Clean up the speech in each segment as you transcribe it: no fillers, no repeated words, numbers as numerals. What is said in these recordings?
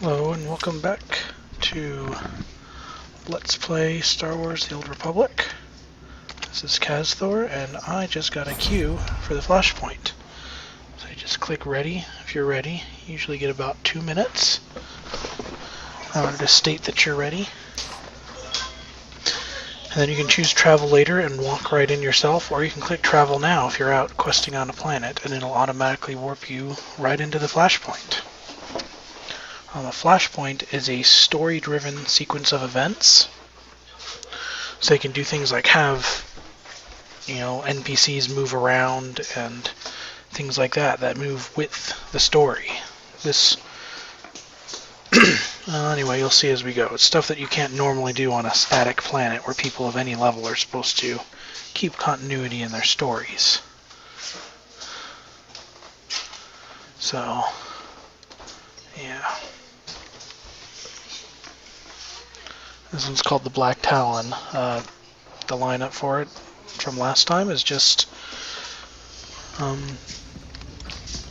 Hello and welcome back to Let's Play Star Wars The Old Republic. This is Kazthor and I just got a cue for the flashpoint. So you just click ready if you're ready. You usually get about 2 minutes. I wanted to state that you're ready. And then you can choose travel later and walk right in yourself, or you can click travel now if you're out questing on a planet and it'll automatically warp you right into the flashpoint. A flashpoint is a story-driven sequence of events. So you can do things like have, NPCs move around and things like that move with the story. This, anyway, you'll see as we go. It's stuff that you can't normally do on a static planet where people of any level are supposed to keep continuity in their stories. So, yeah. This one's called the Black Talon. The lineup for it from last time is just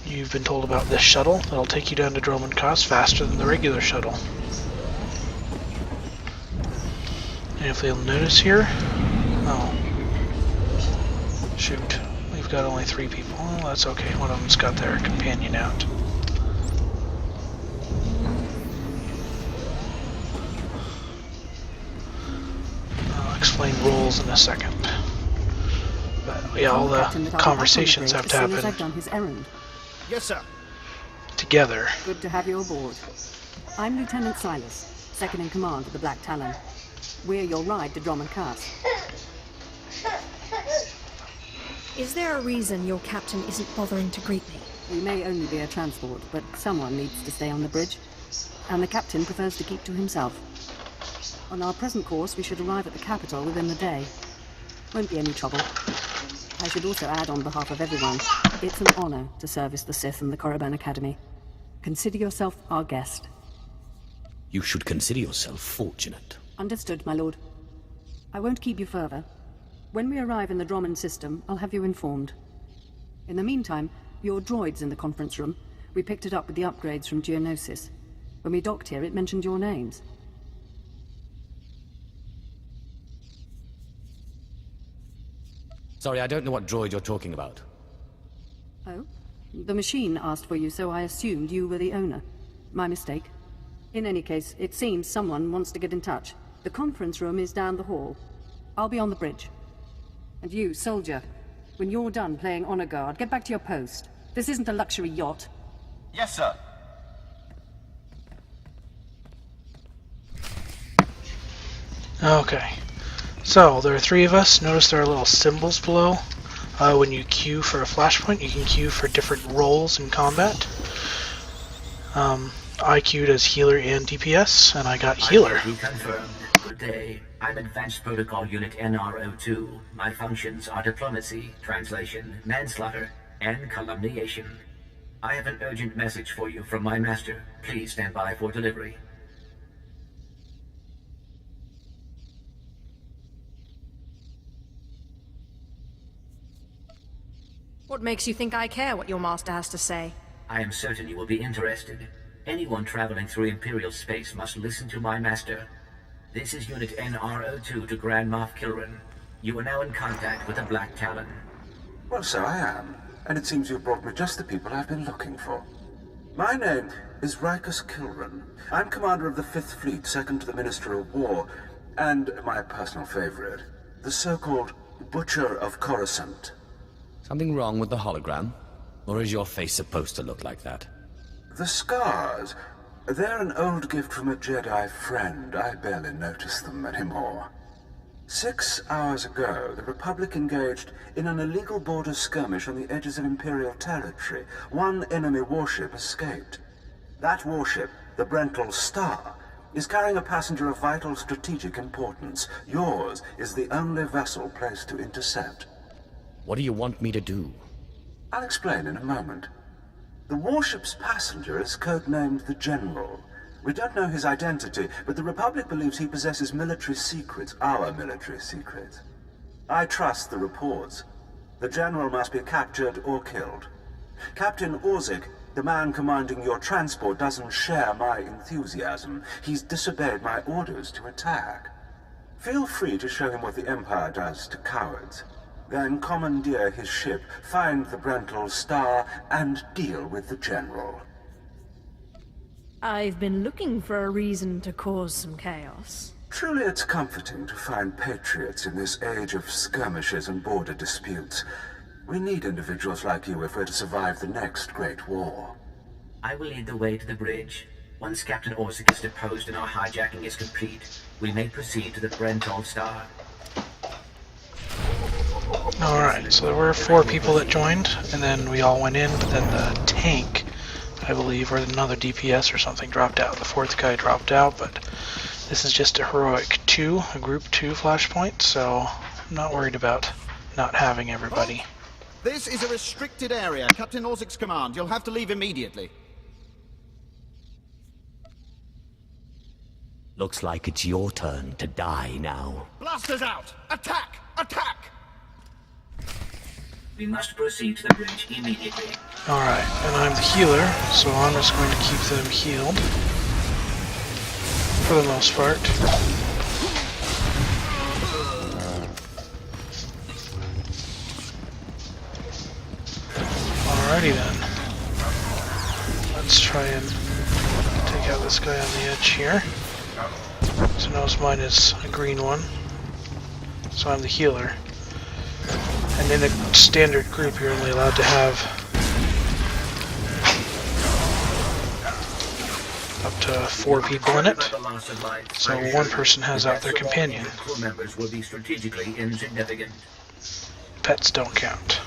you've been told about this shuttle that'll take you down to Droman Kos faster than the regular shuttle. And if you'll notice here, shoot, we've got only 3 people. Oh, that's okay. One of them's got their companion out. Explain roles in a second. But yeah, all the conversations have to happen I've done his errand. Yes, sir. together. Good to have you aboard. I'm Lieutenant Silas, second in command of the Black Talon. We're your ride to Droman Kos. Is there a reason your captain isn't bothering to greet me? We may only be a transport, but someone needs to stay on the bridge. And the captain prefers to keep to himself. On our present course, we should arrive at the capital within the day. Won't be any trouble. I should also add on behalf of everyone, it's an honor to service the Sith and the Korriban Academy. Consider yourself our guest. You should consider yourself fortunate. Understood, my lord. I won't keep you further. When we arrive in the Droman system, I'll have you informed. In the meantime, your droid's in the conference room. We picked it up with the upgrades from Geonosis. When we docked here, it mentioned your names. Sorry, I don't know what droid you're talking about. Oh? The machine asked for you, so I assumed you were the owner. My mistake. In any case, it seems someone wants to get in touch. The conference room is down the hall. I'll be on the bridge. And you, soldier, when you're done playing honor guard, get back to your post. This isn't a luxury yacht. Yes, sir. Okay. So, there are 3 of us. Notice there are little symbols below. When you queue for a flashpoint, you can queue for different roles in combat. I queued as healer and DPS, and I got healer. Confirmed. Good day. I'm Advanced Protocol Unit NR02. My functions are diplomacy, translation, manslaughter, and calumniation. I have an urgent message for you from my master. Please stand by for delivery. What makes you think I care what your master has to say? I am certain you will be interested. Anyone traveling through Imperial space must listen to my master. This is Unit NR02 to Grand Moff Kilran. You are now in contact with the Black Talon. Well, so I am. And it seems you've brought me just the people I've been looking for. My name is Rikus Kilran. I'm commander of the 5th Fleet, second to the Minister of War, and my personal favorite, the so-called Butcher of Coruscant. Something wrong with the hologram? Or is your face supposed to look like that? The scars, they're an old gift from a Jedi friend. I barely notice them anymore. 6 hours ago, the Republic engaged in an illegal border skirmish on the edges of Imperial territory. One enemy warship escaped. That warship, the Brental Star, is carrying a passenger of vital strategic importance. Yours is the only vessel placed to intercept. What do you want me to do? I'll explain in a moment. The warship's passenger is codenamed the General. We don't know his identity, but the Republic believes he possesses military secrets, our military secrets. I trust the reports. The General must be captured or killed. Captain Orzik The man commanding your transport doesn't share my enthusiasm. He's disobeyed my orders to attack. Feel free to show him what the Empire does to cowards. Then commandeer his ship, find the Brental Star, and deal with the General. I've been looking for a reason to cause some chaos. Truly it's comforting to find patriots in this age of skirmishes and border disputes. We need individuals like you if we're to survive the next great war. I will lead the way to the bridge. Once Captain Orsic is deposed and our hijacking is complete, we may proceed to the Brental Star. Alright, so there were 4 people that joined, and then we all went in, but then the tank, I believe, or another DPS or something dropped out. The 4th guy dropped out, but this is just a heroic 2, a group 2 flashpoint, so I'm not worried about not having everybody. This is a restricted area. Captain Orzic's command. You'll have to leave immediately. Looks like it's your turn to die now. Blasters out! Attack! Attack! We must proceed to the bridge immediately. Alright, and I'm the healer, so I'm just going to keep them healed. For the most part. Alrighty then. Let's try and take out this guy on the edge here. So notice mine is a green one. So I'm the healer. And in a standard group you're only allowed to have up to 4 people in it. So one person has out their companion. Crew members will be strategically insignificant. Pets don't count.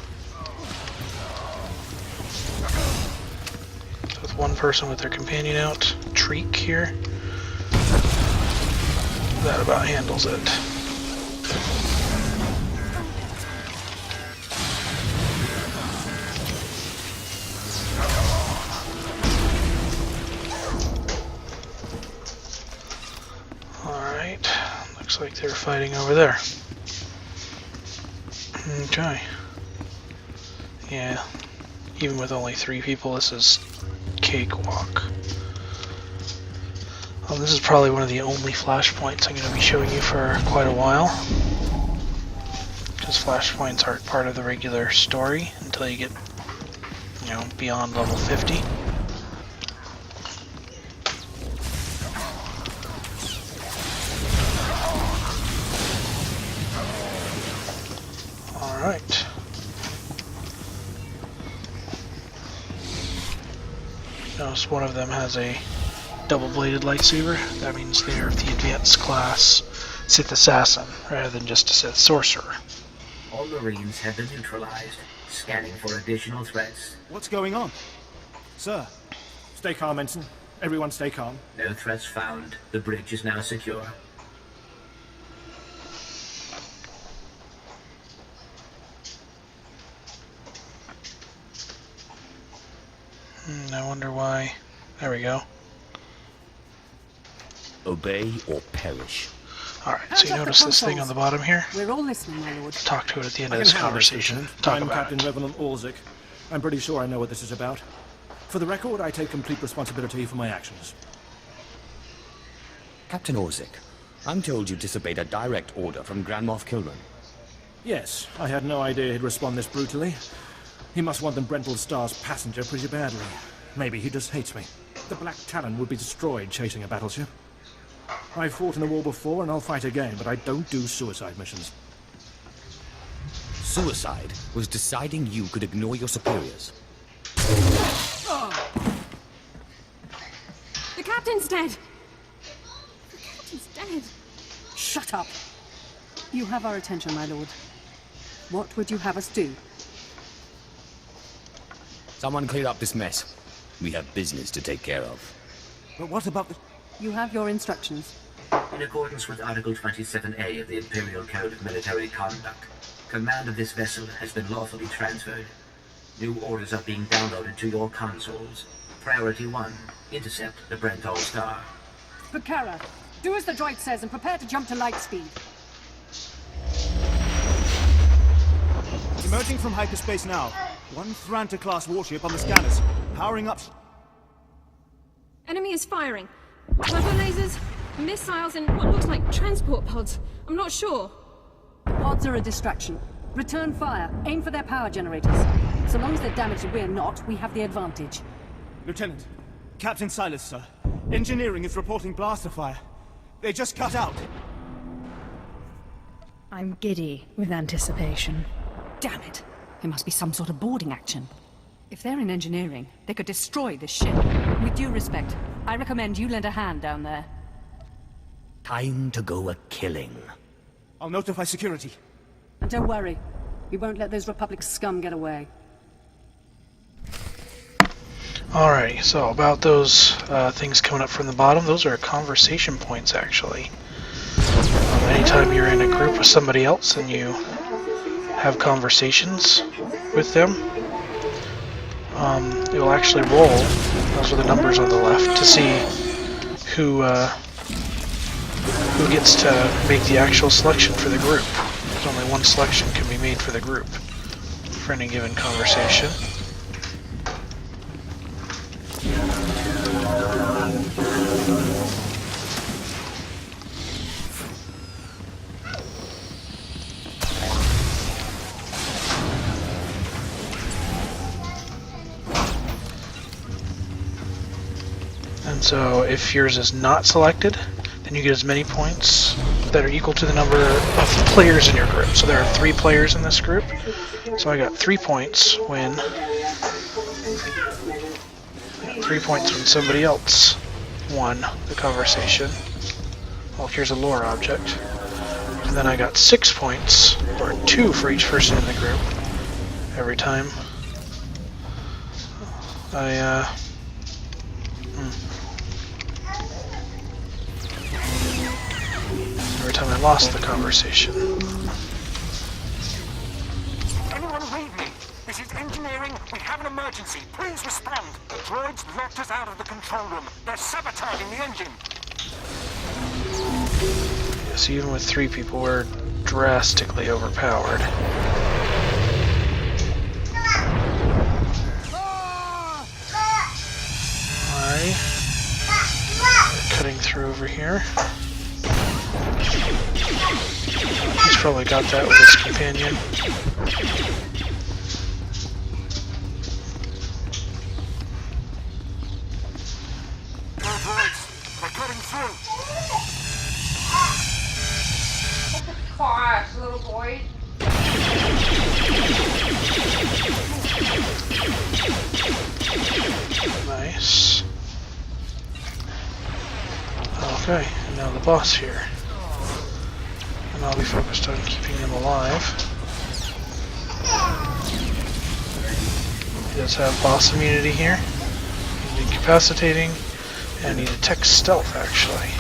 So with one person with their companion out, Treek here, that about handles it. Alright, looks like they're fighting over there. Okay. Yeah, even with only 3 people, this is cakewalk. Well, this is probably one of the only flashpoints I'm going to be showing you for quite a while. Because flashpoints aren't part of the regular story until you get, beyond level 50. Alright. Notice one of them has a double-bladed lightsaber. That means they are the advanced class Sith Assassin, rather than just a Sith Sorcerer. All Marines have been neutralized, scanning for additional threats. What's going on? Sir, stay calm, Ensign. Everyone stay calm. No threats found. The bridge is now secure. I wonder why. There we go. Obey or perish. Alright, so you notice this thing on the bottom here? We're all listening, my lord. Talk to it at the end I of can this handle conversation. Lieutenant. Talk I'm about Captain it. Revenant Orzic. I'm pretty sure I know what this is about. For the record, I take complete responsibility for my actions. Captain Orzic, I'm told you disobeyed a direct order from Grand Moff Kilran. Yes, I had no idea he'd respond this brutally. He must want the Brental Star's passenger pretty badly. Maybe he just hates me. The Black Talon would be destroyed chasing a battleship. I've fought in the war before and I'll fight again, but I don't do suicide missions. Suicide was deciding you could ignore your superiors. The captain's dead! The captain's dead! Shut up! You have our attention, my lord. What would you have us do? Someone clear up this mess. We have business to take care of. But what about the... You have your instructions. In accordance with Article 27A of the Imperial Code of Military Conduct, command of this vessel has been lawfully transferred. New orders are being downloaded to your consoles. Priority 1, intercept the Brental Star. Bakara, do as the droid says and prepare to jump to light speed. Emerging from hyperspace now. One Thranta-class warship on the scanners. Powering up. Enemy is firing. Turbo lasers, missiles, and what looks like transport pods. I'm not sure. Pods are a distraction. Return fire. Aim for their power generators. So long as they're damaged and we're not, we have the advantage. Lieutenant, Captain Silas, sir. Engineering is reporting blaster fire. They just cut out. I'm giddy with anticipation. Damn it! There must be some sort of boarding action. If they're in engineering, they could destroy this ship. With due respect, I recommend you lend a hand down there. Time to go a-killing. I'll notify security. And don't worry, we won't let those Republic scum get away. Alrighty, so about those things coming up from the bottom, those are conversation points actually. Anytime you're in a group with somebody else and you have conversations with them, it will actually roll, those are the numbers on the left, to see who gets to make the actual selection for the group. There's only one selection can be made for the group for any given conversation. And so if yours is not selected, then you get as many points that are equal to the number of players in your group. So there are 3 players in this group. So I got 3 points when somebody else won the conversation. Well, here's a lore object. And then I got 6 points, or 2 for each person in the group, every time I lost the conversation. Anyone read me? This is engineering. We have an emergency. Please respond. The droids locked us out of the control room. They're sabotaging the engine. Yes, even with 3 people, we're drastically overpowered. Alright. Cutting through over here. He's probably got that with his companion. They're cutting through. Quiet, little boy. Nice. Okay, and now the boss here. And I'll be focused on keeping him alive. He does have boss immunity here. He's incapacitating, and he detects stealth actually.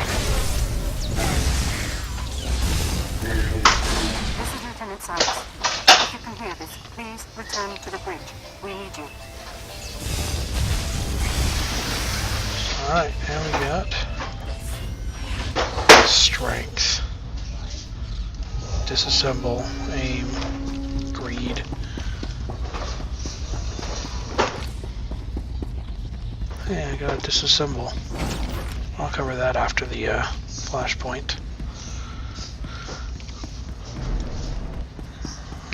This is Lieutenant Silas. If you can hear this, please return to the bridge. We need you. Alright, and we got strength. Disassemble, aim, greed. Yeah, I gotta disassemble. I'll cover that after the flashpoint.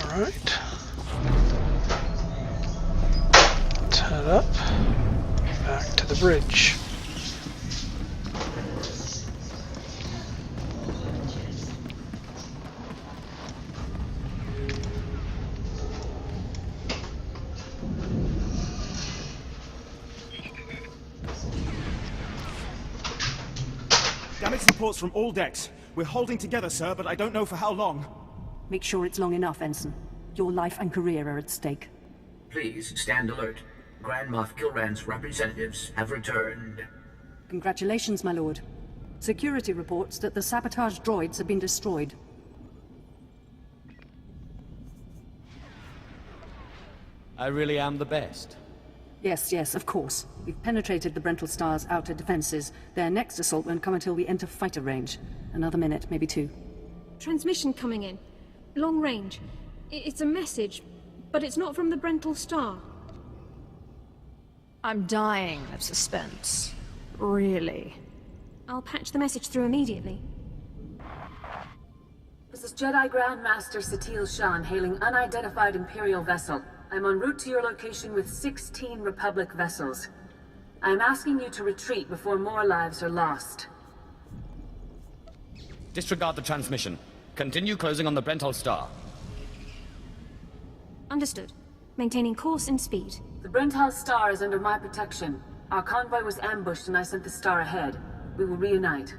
Alright. Let's head up. Back to the bridge. Damage reports from all decks. We're holding together, sir, but I don't know for how long. Make sure it's long enough, Ensign. Your life and career are at stake. Please stand alert. Grand Moff Kilran's representatives have returned. Congratulations, my lord. Security reports that the sabotage droids have been destroyed. I really am the best. Yes, of course. We've penetrated the Brental Star's outer defenses. Their next assault won't come until we enter fighter range. Another minute, maybe 2. Transmission coming in. Long range. It's a message, but it's not from the Brental Star. I'm dying of suspense. Really. I'll patch the message through immediately. This is Jedi Grand Master Satil Shan hailing unidentified Imperial vessel. I'm en route to your location with 16 Republic vessels. I'm asking you to retreat before more lives are lost. Disregard the transmission. Continue closing on the Brentol Star. Understood. Maintaining course and speed. The Brentol Star is under my protection. Our convoy was ambushed and I sent the Star ahead. We will reunite.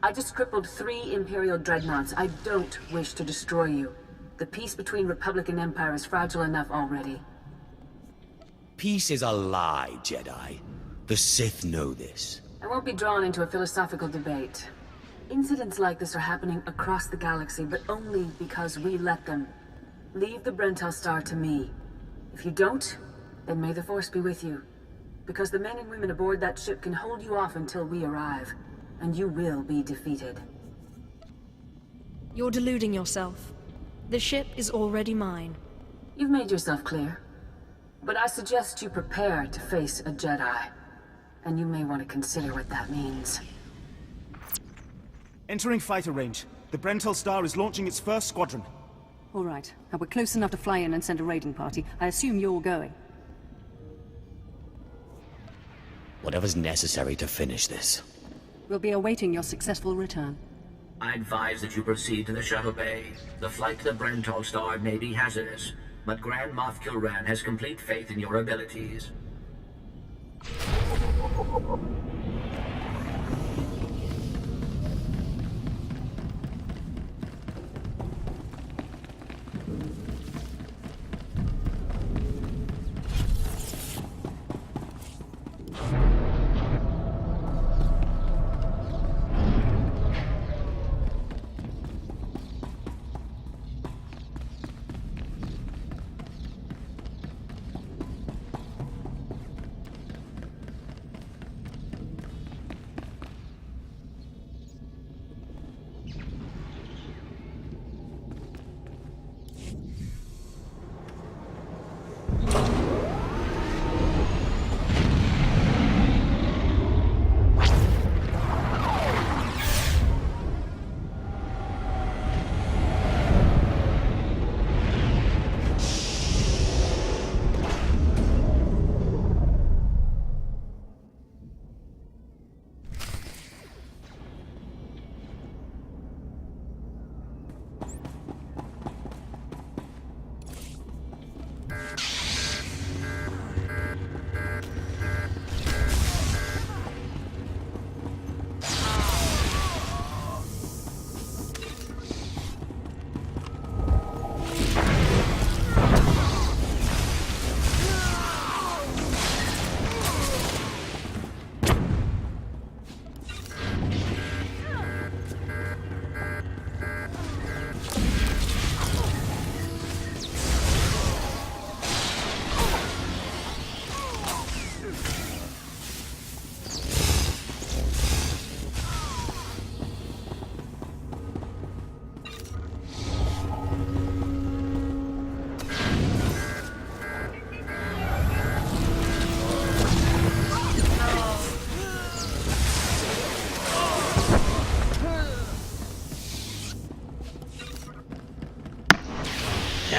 I just crippled 3 Imperial dreadnoughts. I don't wish to destroy you. The peace between Republic and Empire is fragile enough already. Peace is a lie, Jedi. The Sith know this. I won't be drawn into a philosophical debate. Incidents like this are happening across the galaxy, but only because we let them. Leave the Brentol Star to me. If you don't, then may the Force be with you. Because the men and women aboard that ship can hold you off until we arrive. And you will be defeated. You're deluding yourself. The ship is already mine. You've made yourself clear. But I suggest you prepare to face a Jedi. And you may want to consider what that means. Entering fighter range. The Brentol Star is launching its first squadron. All right. Now we're close enough to fly in and send a raiding party. I assume you're going. Whatever's necessary to finish this. We'll be awaiting your successful return. I advise that you proceed to the shuttle bay. The flight to the Brentol Star may be hazardous, but Grand Moff Kilran has complete faith in your abilities.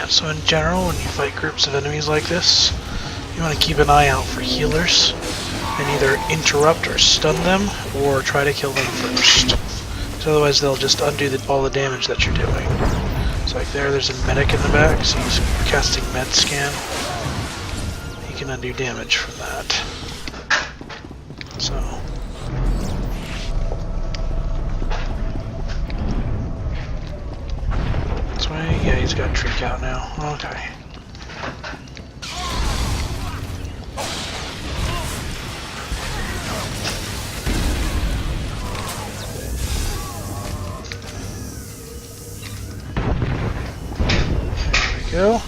So in general, when you fight groups of enemies like this, you want to keep an eye out for healers and either interrupt or stun them or try to kill them first. So otherwise they'll just undo all the damage that you're doing. So like there's a medic in the back, so he's casting med scan. He can undo damage from that. So yeah, he's got trick out now. Okay. There we go.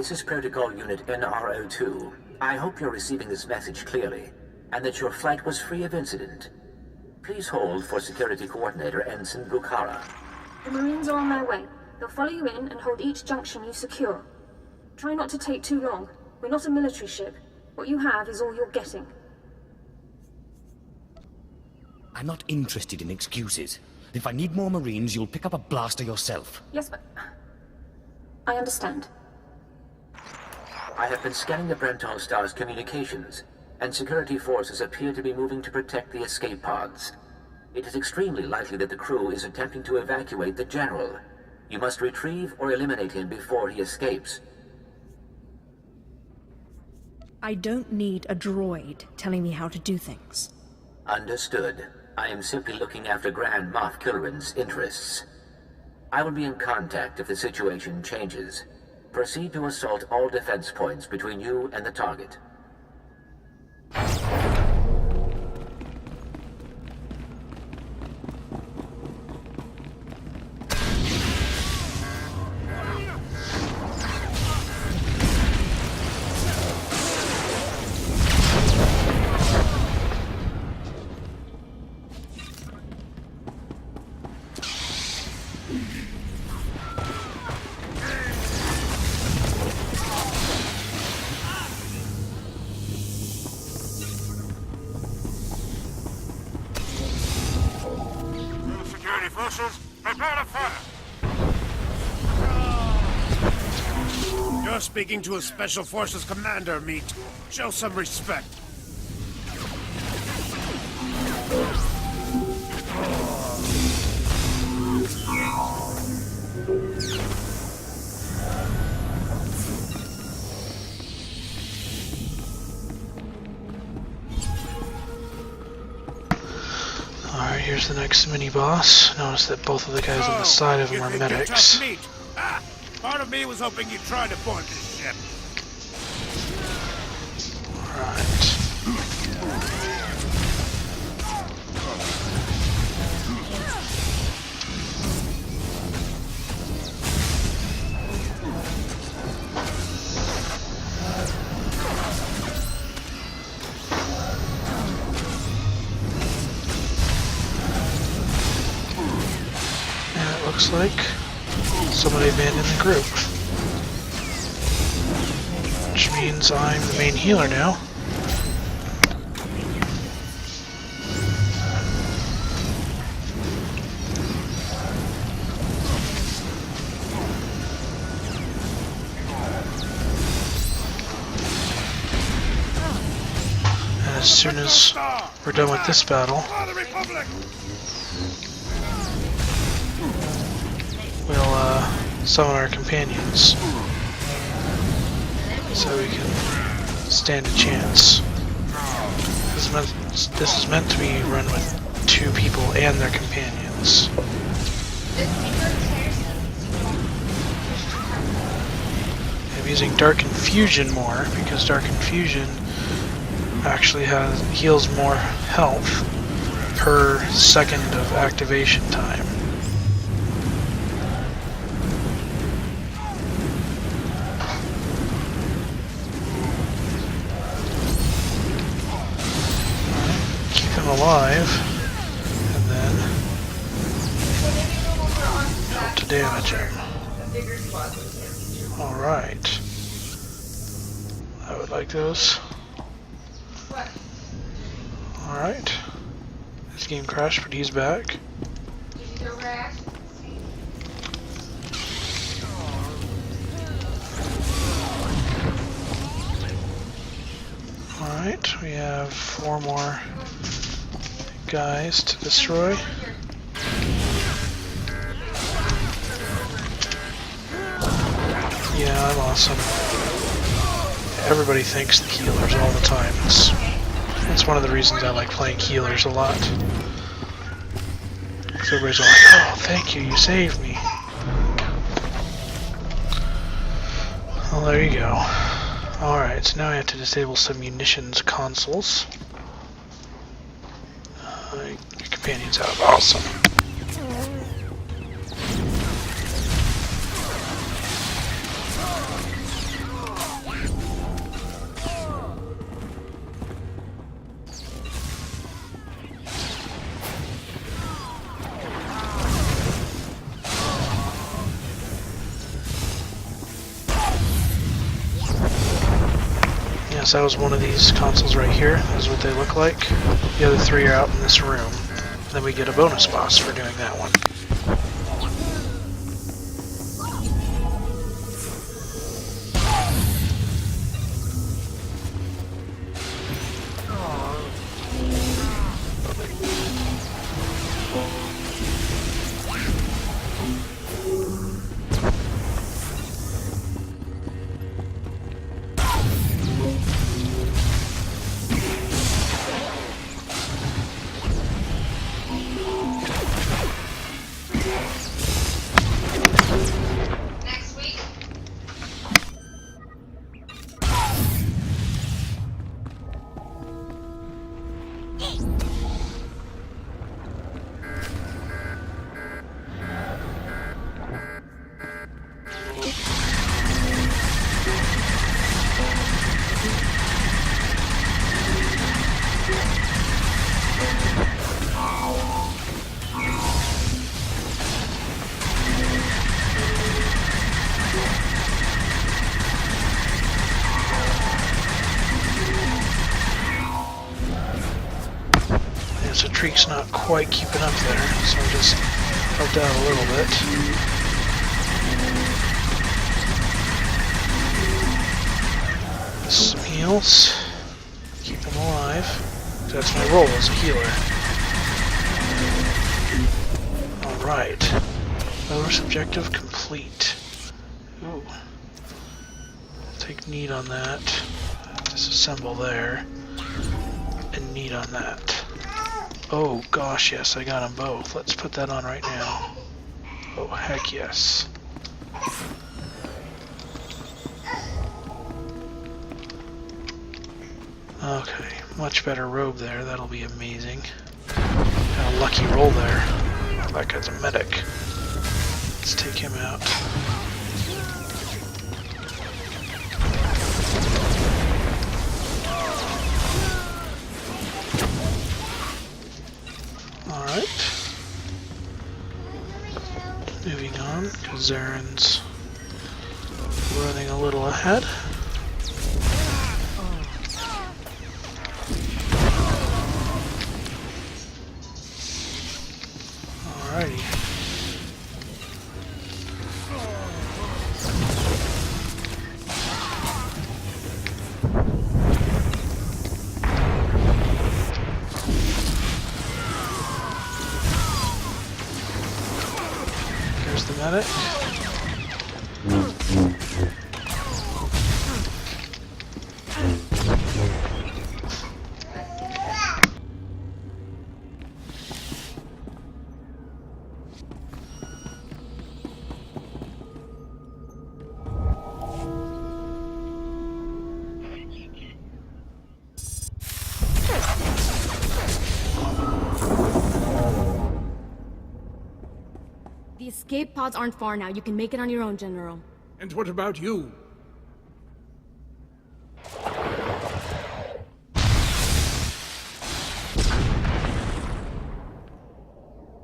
This is Protocol Unit NRO2. I hope you're receiving this message clearly, and that your flight was free of incident. Please hold for Security Coordinator Ensign Bukhara. The Marines are on their way. They'll follow you in and hold each junction you secure. Try not to take too long. We're not a military ship. What you have is all you're getting. I'm not interested in excuses. If I need more Marines, you'll pick up a blaster yourself. Yes, but... I understand. I have been scanning the Brenton Star's communications, and security forces appear to be moving to protect the escape pods. It is extremely likely that the crew is attempting to evacuate the General. You must retrieve or eliminate him before he escapes. I don't need a droid telling me how to do things. Understood. I am simply looking after Grand Moff Kilrin's interests. I will be in contact if the situation changes. Proceed to assault all defense points between you and the target. Security forces, prepare to fire! You're speaking to a Special Forces commander, Meat. Show some respect. Alright, here's the next mini-boss. Notice that both of the guys on the side of him are medics. Part of me was hoping you'd try to board this ship. Alright. And it looks like somebody abandoned the group. Which means I'm the main healer now. And as soon as we're done with this battle, we'll summon our companions so we can stand a chance. This is meant to be run with 2 people and their companions. I'm using Dark Infusion more because Dark Infusion actually heals more health per second of activation time. Alive, and then help to damage him. Alright. I would like those. Alright. This game crashed, but he's back. Alright, we have 4 more guys to destroy. Yeah, I'm awesome. Everybody thanks the healers all the time. It's one of the reasons I like playing healers a lot. So everybody's like, oh, thank you, you saved me. Well, there you go. Alright, so now I have to disable some munitions consoles. Your companion's out. Awesome. So that was one of these consoles right here. This is what they look like. The other three are out in this room. Then we get a bonus boss for doing that one. So Treek's not quite keeping up there, so I just helped out a little bit. Some heals. Keep him alive. That's my role as a healer. Alright. Bonus objective complete. Ooh. Take need on that. Disassemble there. And need on that. Oh gosh, yes, I got them both. Let's put that on right now. Oh heck yes. Okay, much better robe there. That'll be amazing. Got a lucky roll there. Oh, that guy's a medic. Let's take him out. Alright. Moving on, because Zaren's running a little ahead. Alrighty. There's the medic. The escape pods aren't far now. You can make it on your own, General. And what about you?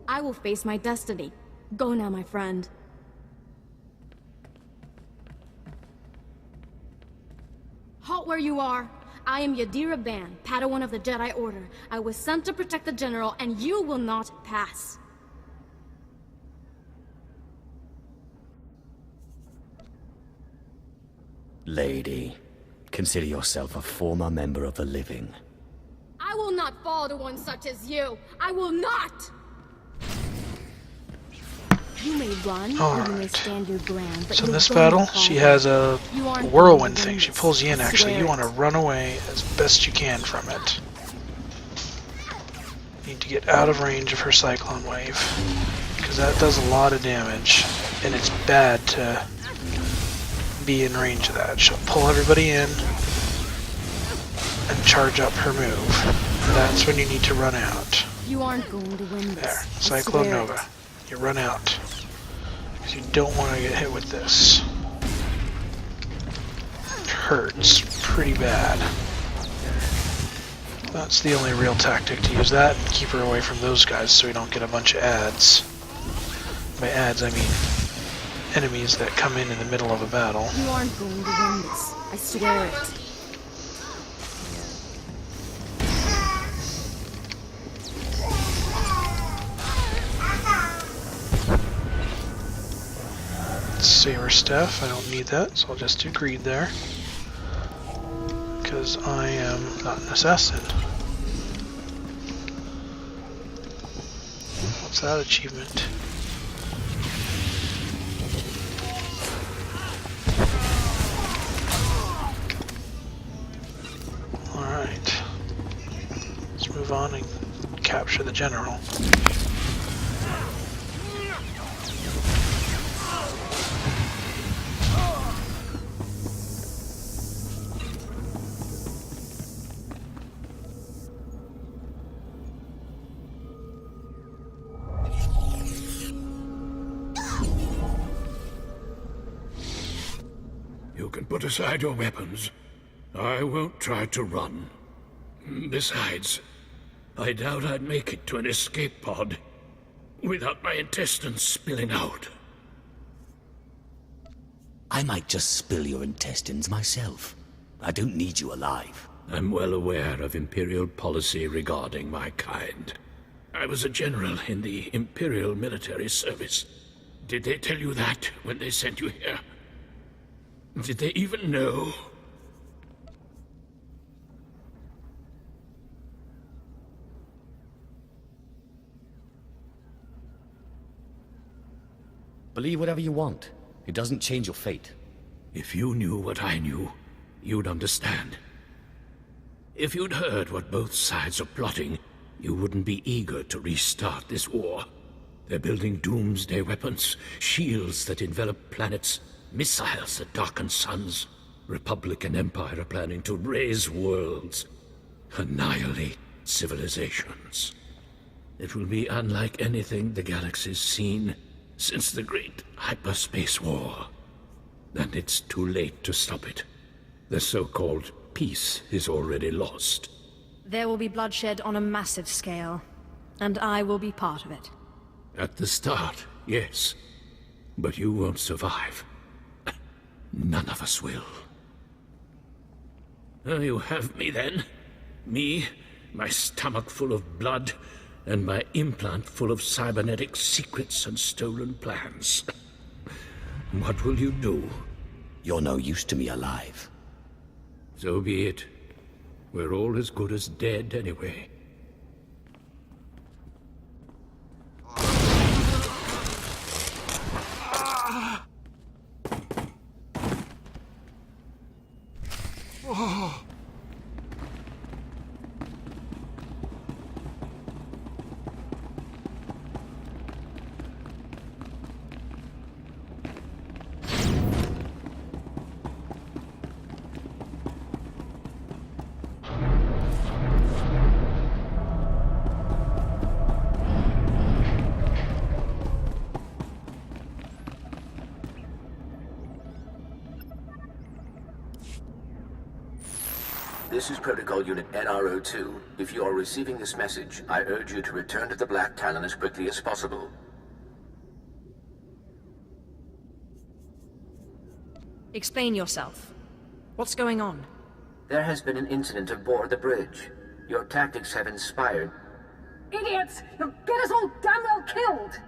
I will face my destiny. Go now, my friend. Halt where you are. I am Yadira Ban, Padawan of the Jedi Order. I was sent to protect the General, and you will not pass. Lady, consider yourself a former member of the living. I will not fall to one such as you. I will not! You may run, or you may stand your ground, but so in this battle, she has a whirlwind thing. She pulls you in, actually. You want to run away as best you can from it. You need to get out of range of her Cyclone Wave, because that does a lot of damage, and it's bad to be in range of that. She'll pull everybody in and charge up her move. That's when you need to run out. You aren't going to win this. There, Cyclone Nova. You run out. Because you don't want to get hit with this. It hurts pretty bad. That's the only real tactic to use that and keep her away from those guys so we don't get a bunch of ads. By ads I mean enemies that come in the middle of a battle. You aren't going to win this. I swear it. saber staff. I don't need that, so I'll just do greed there. Because I am not an assassin. What's that achievement? Alright. Let's move on and capture the general. You can put aside your weapons. I won't try to run. Besides, I doubt I'd make it to an escape pod without my intestines spilling out. I might just spill your intestines myself. I don't need you alive. I'm well aware of Imperial policy regarding my kind. I was a general in the Imperial military service. Did they tell you that when they sent you here? Did they even know? Believe whatever you want. It doesn't change your fate. If you knew what I knew, you'd understand. If you'd heard what both sides are plotting, you wouldn't be eager to restart this war. They're building doomsday weapons, shields that envelop planets, missiles that darken suns. Republic and Empire are planning to raise worlds, annihilate civilizations. It will be unlike anything the galaxy's seen since the Great Hyperspace War. And it's too late to stop it. The so-called peace is already lost. There will be bloodshed on a massive scale, and I will be part of it. At the start, yes. But you won't survive. None of us will. You have me then. Me, my stomach full of blood, and my implant full of cybernetic secrets and stolen plans. What will you do? You're no use to me alive. So be it. We're all as good as dead anyway. This is Protocol Unit NRO2. If you are receiving this message, I urge you to return to the Black Talon as quickly as possible. Explain yourself. What's going on? There has been an incident aboard the bridge. Your tactics have inspired... Idiots! You'll get us all damn well killed!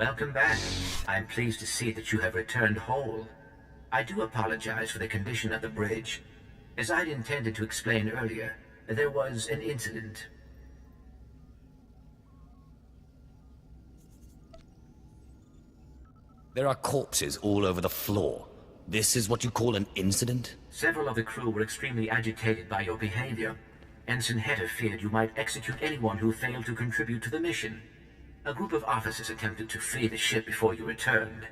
Welcome back. I'm pleased to see that you have returned whole. I do apologize for the condition of the bridge. As I'd intended to explain earlier, there was an incident. There are corpses all over the floor. This is what you call an incident? Several of the crew were extremely agitated by your behavior. Ensign Hetter feared you might execute anyone who failed to contribute to the mission. A group of officers attempted to flee the ship before you returned.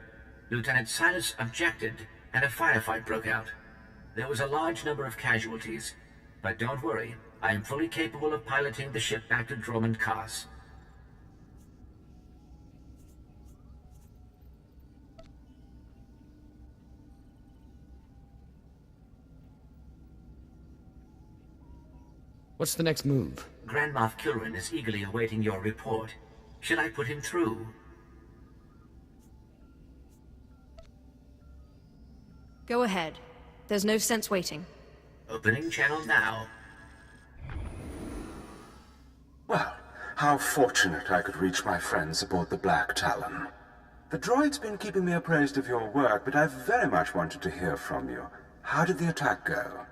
Lieutenant Silas objected, and a firefight broke out. There was a large number of casualties, but don't worry, I am fully capable of piloting the ship back to Dromund Kaas. What's the next move? Grand Moff Kilrin is eagerly awaiting your report. Should I put him through? Go ahead. There's no sense waiting. Opening channel now. Well, how fortunate I could reach my friends aboard the Black Talon. The droid's been keeping me appraised of your work, but I've very much wanted to hear from you. How did the attack go?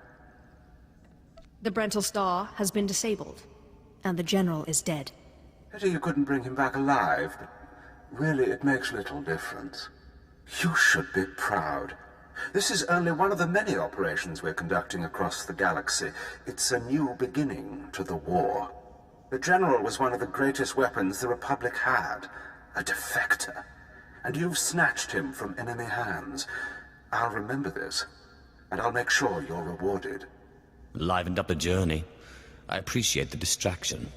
The Brental Star has been disabled, and the General is dead. Pity you couldn't bring him back alive, but really it makes little difference. You should be proud. This is only one of the many operations we're conducting across the galaxy. It's a new beginning to the war. The General was one of the greatest weapons the Republic had, a defector. And you've snatched him from enemy hands. I'll remember this, and I'll make sure you're rewarded. Livened up the journey. I appreciate the distraction.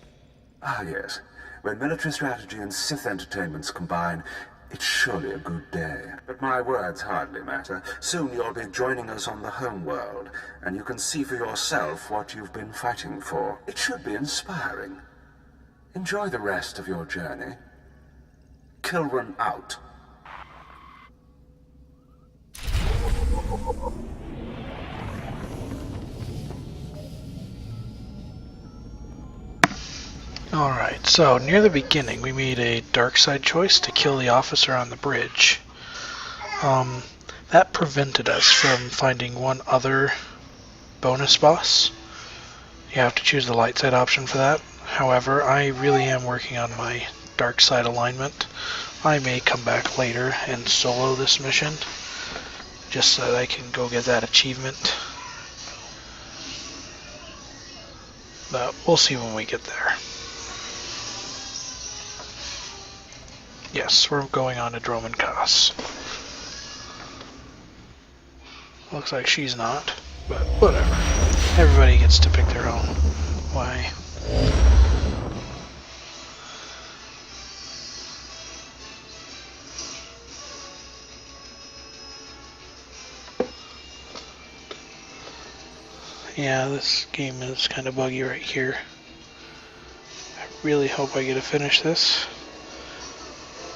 Ah, yes. When military strategy and Sith entertainments combine, it's surely a good day. But my words hardly matter. Soon you'll be joining us on the home world, and you can see for yourself what you've been fighting for. It should be inspiring. Enjoy the rest of your journey. Kilrin out. Alright, so near the beginning we made a dark side choice to kill the officer on the bridge. That prevented us from finding one other bonus boss. You have to choose the light side option for that. However, I really am working on my dark side alignment. I may come back later and solo this mission, just so that I can go get that achievement. But we'll see when we get there. Yes, we're going on to Dromund Kaas. Looks like she's not, but whatever. Everybody gets to pick their own way. Yeah, this game is kind of buggy right here. I really hope I get to finish this.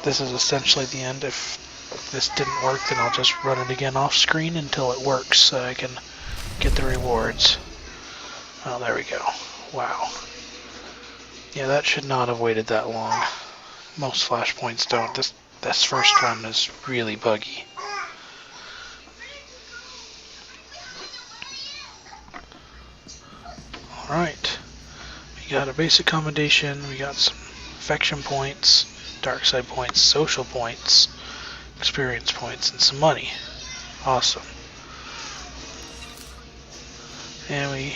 This is essentially the end. If this didn't work, then I'll just run it again off screen until it works so I can get the rewards. Oh, there we go. Wow. Yeah, that should not have waited that long. Most flashpoints don't. This first one is really buggy. Alright. We got a base accommodation, we got some affection points, dark side points, social points, experience points, and some money. Awesome. And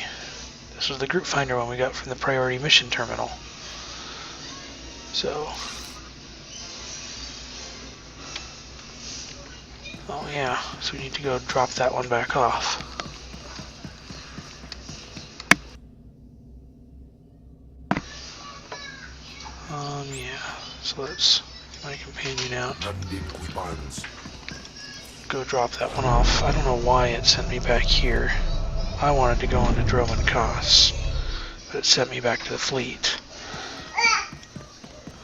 this was the group finder one we got from the priority mission terminal. So, oh yeah, so we need to go drop that one back off. Yeah, so let's get my companion out. Go drop that one off. I don't know why it sent me back here. I wanted to go into Dromund Kaas, but it sent me back to the fleet.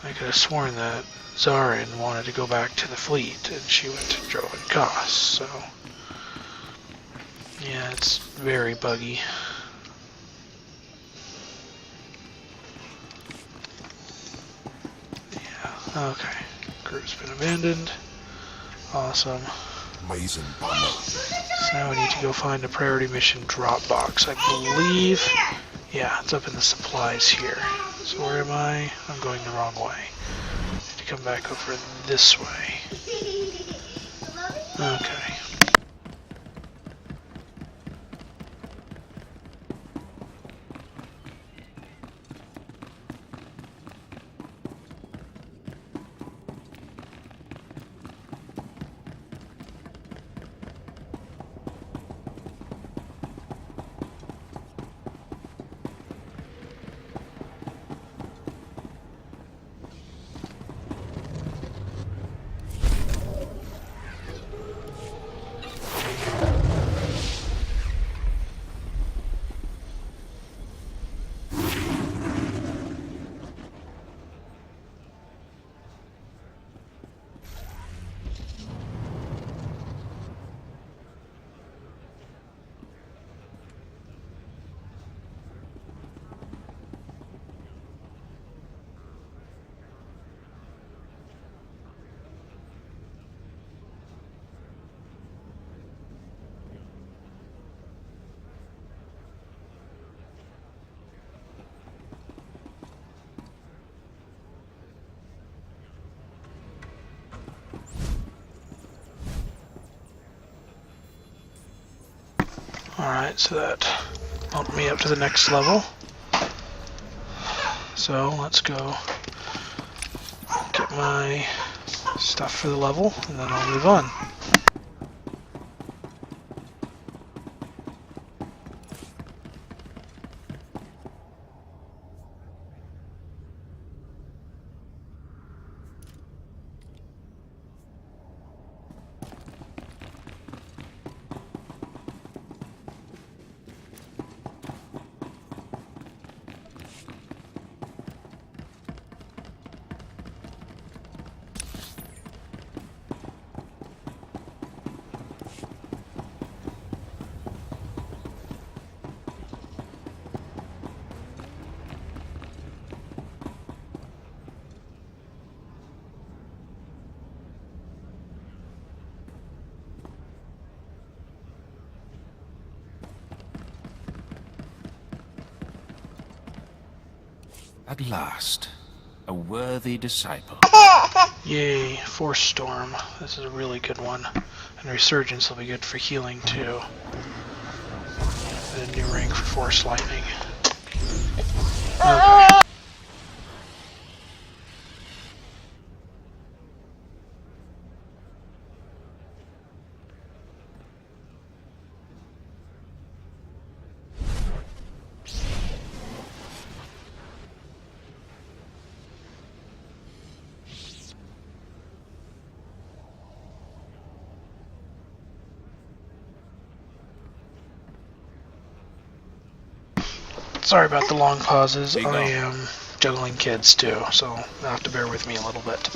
I could have sworn that Zarin wanted to go back to the fleet, and she went to Dromund Kaas, so... yeah, it's very buggy. Okay, Group's been abandoned. Awesome. Amazing bomber. So now we need to go find a priority mission drop box. I believe, yeah, it's up in the supplies here. So where am I? I'm going the wrong way. I need to come back over this way. Okay. Alright, so that bumped me up to the next level. So let's go get my stuff for the level, and then I'll move on. At last, a worthy disciple. Yay, Force Storm. This is a really good one. And Resurgence will be good for healing too. And a new rank for Force Lightning. Okay. Sorry about the long pauses. I am juggling kids too, so you'll have to bear with me a little bit.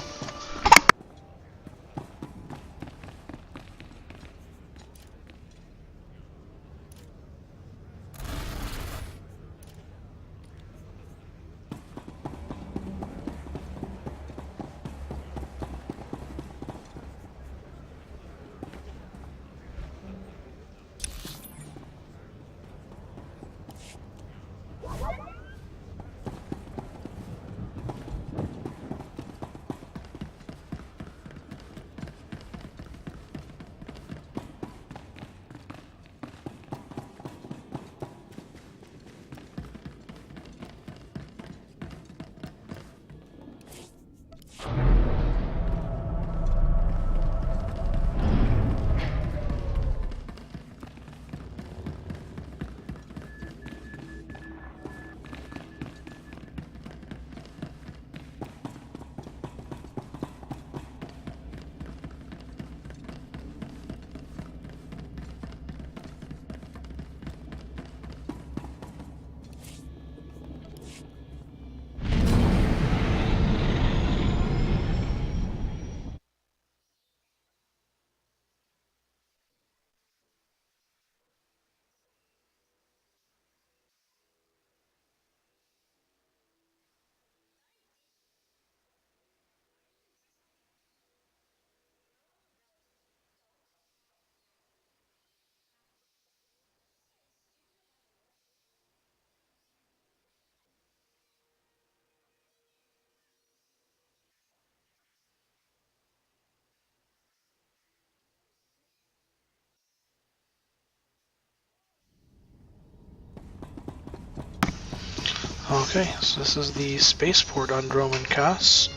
Okay, so this is the spaceport on Droman Kaas,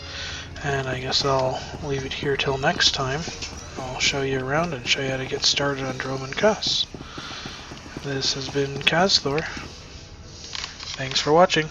and I guess I'll leave it here till next time. I'll show you around and show you how to get started on Droman Kaas. This has been Kazthor. Thanks for watching.